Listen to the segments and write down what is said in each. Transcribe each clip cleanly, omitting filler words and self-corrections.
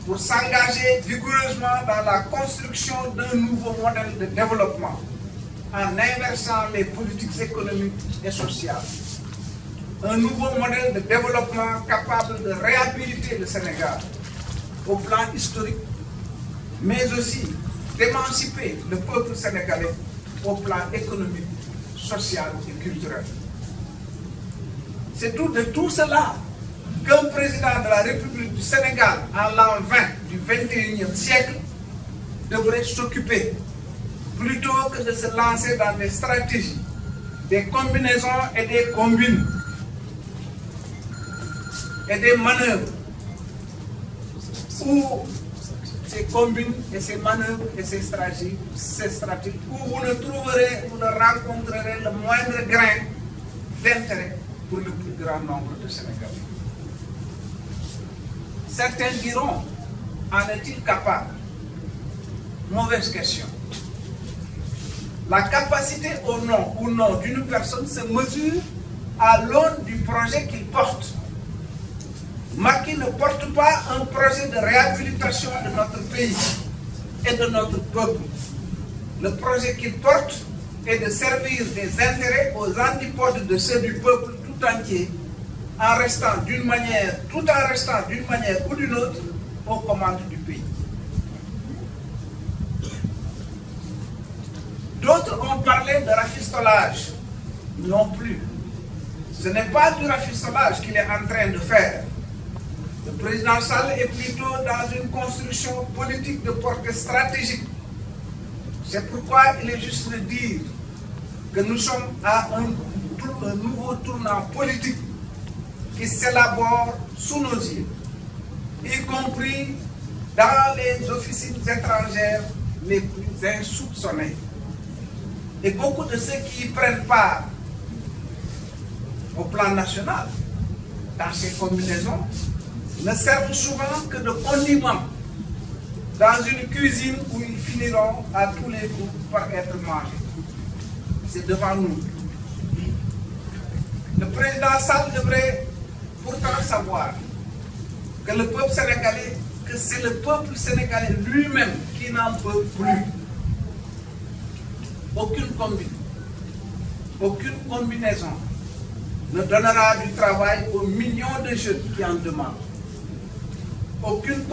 pour s'engager vigoureusement dans la construction d'un nouveau modèle de développement en inversant les politiques économiques et sociales. Un nouveau modèle de développement capable de réhabiliter le Sénégal au plan historique, mais aussi d'émanciper le peuple sénégalais au plan économique, social et culturel. C'est de tout cela qu'un président de la République du Sénégal en l'an 20 du 21e siècle devrait s'occuper, plutôt que de se lancer dans des stratégies, des combinaisons et des combines et des manœuvres où ces combines et ces manœuvres et ces stratégies où vous ne rencontrerez le moindre grain d'intérêt pour le plus grand nombre de Sénégalais. Certains diront, en est-il capable? Mauvaise question. La capacité ou non d'une personne se mesure à l'aune du projet qu'il porte. Macky ne porte pas un projet de réhabilitation de notre pays et de notre peuple. Le projet qu'il porte est de servir des intérêts aux antipodes de ceux du peuple tout entier, tout en restant d'une manière ou d'une autre aux commandes du pays. D'autres ont parlé de rafistolage. Non plus. Ce n'est pas du rafistolage qu'il est en train de faire. Le président Sall est plutôt dans une construction politique de portée stratégique. C'est pourquoi il est juste de dire que nous sommes à un nouveau tournant politique qui s'élabore sous nos yeux, y compris dans les officines étrangères les plus insoupçonnées. Et beaucoup de ceux qui y prennent part au plan national, dans ces combinaisons, ne servent souvent que de condiments dans une cuisine où ils finiront à tous les coups par être mangés. C'est devant nous. Le président Sall devrait pourtant savoir que c'est le peuple sénégalais lui-même qui n'en peut plus. Aucune combinaison ne donnera du travail aux millions de jeunes qui en demandent. Aucune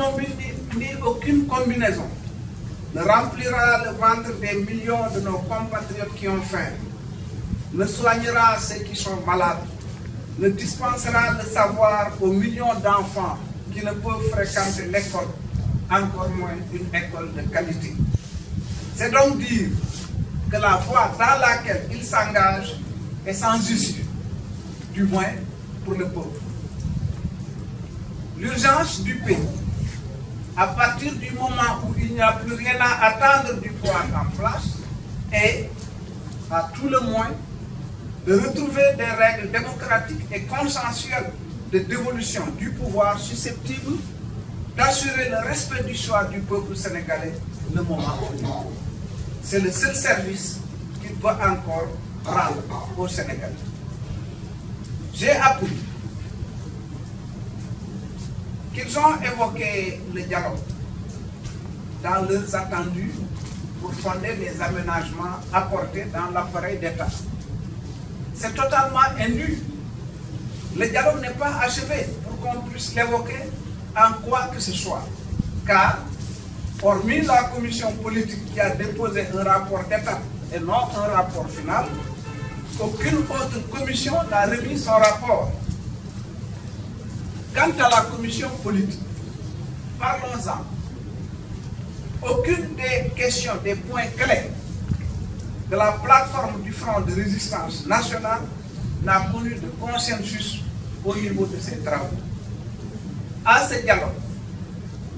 combinaison ne remplira le ventre des millions de nos compatriotes qui ont faim, ne soignera ceux qui sont malades, ne dispensera le savoir aux millions d'enfants qui ne peuvent fréquenter l'école, encore moins une école de qualité. C'est donc dire que la voie dans laquelle il s'engage est sans issue, du moins pour le peuple. L'urgence du pays, à partir du moment où il n'y a plus rien à attendre du pouvoir en place, est, à tout le moins, de retrouver des règles démocratiques et consensuelles de dévolution du pouvoir susceptibles d'assurer le respect du choix du peuple sénégalais le moment venu. C'est le seul service qu'il doit encore rendre aux Sénégalais. J'ai appris qu'ils ont évoqué le dialogue dans leurs attendus pour fonder les aménagements apportés dans l'appareil d'État. C'est totalement indu. Le dialogue n'est pas achevé pour qu'on puisse l'évoquer en quoi que ce soit. Car, hormis la commission politique qui a déposé un rapport d'État et non un rapport final, aucune autre commission n'a remis son rapport. Quant à la commission politique, parlons-en. Aucune des questions, des points clés de la plateforme du Front de résistance nationale n'a connu de consensus au niveau de ses travaux. À ce dialogue,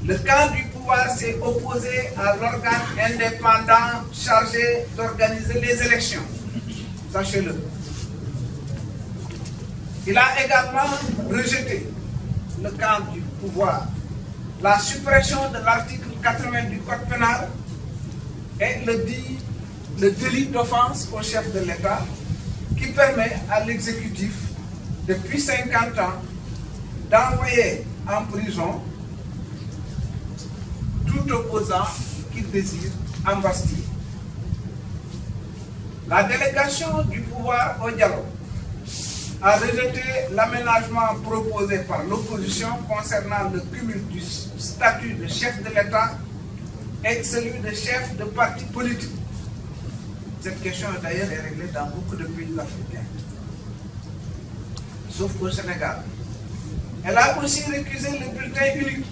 le camp du pouvoir s'est opposé à l'organe indépendant chargé d'organiser les élections. Sachez-le. Il a également rejeté le camp du pouvoir la suppression de l'article 80 du Code pénal et le délit d'offense au chef de l'État qui permet à l'exécutif, depuis 50 ans, d'envoyer en prison tout opposant qu'il désire embastiller. La délégation du pouvoir au dialogue a rejeté l'aménagement proposé par l'opposition concernant le cumul du statut de chef de l'État et celui de chef de parti politique. Cette question d'ailleurs est réglée dans beaucoup de pays africains, sauf au Sénégal. Elle a aussi récusé le bulletin unique,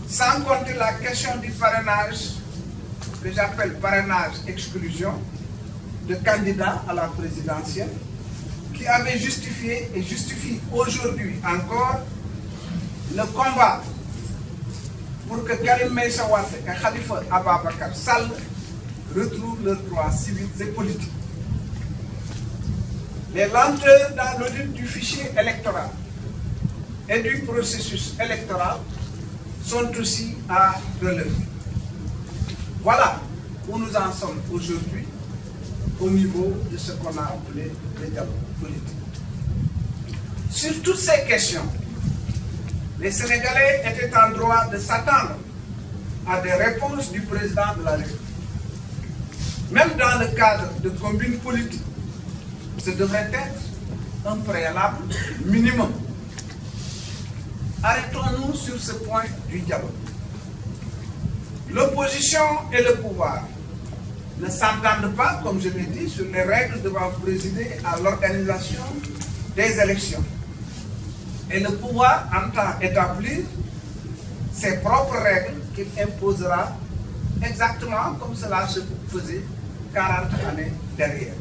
sans compter la question du parrainage, que j'appelle parrainage exclusion, de candidats à la présidentielle, qui avait justifié et justifie aujourd'hui encore le combat pour que Karim Meïssa Wade et Khalifa Ababacar Sall retrouvent leurs droits civils et politiques. Les lenteurs dans l'audit du fichier électoral et du processus électoral sont aussi à relever. Voilà où nous en sommes aujourd'hui au niveau de ce qu'on a appelé le dialogue politique. Sur toutes ces questions, les Sénégalais étaient en droit de s'attendre à des réponses du président de la République. Même dans le cadre de combines politiques, ce devrait être un préalable minimum. Arrêtons-nous sur ce point du dialogue. L'opposition et le pouvoir ne s'entendent pas, comme je l'ai dit, sur les règles devant présider à l'organisation des élections. Et le pouvoir entend établir ses propres règles qu'il imposera exactement comme cela se faisait 40 années derrière.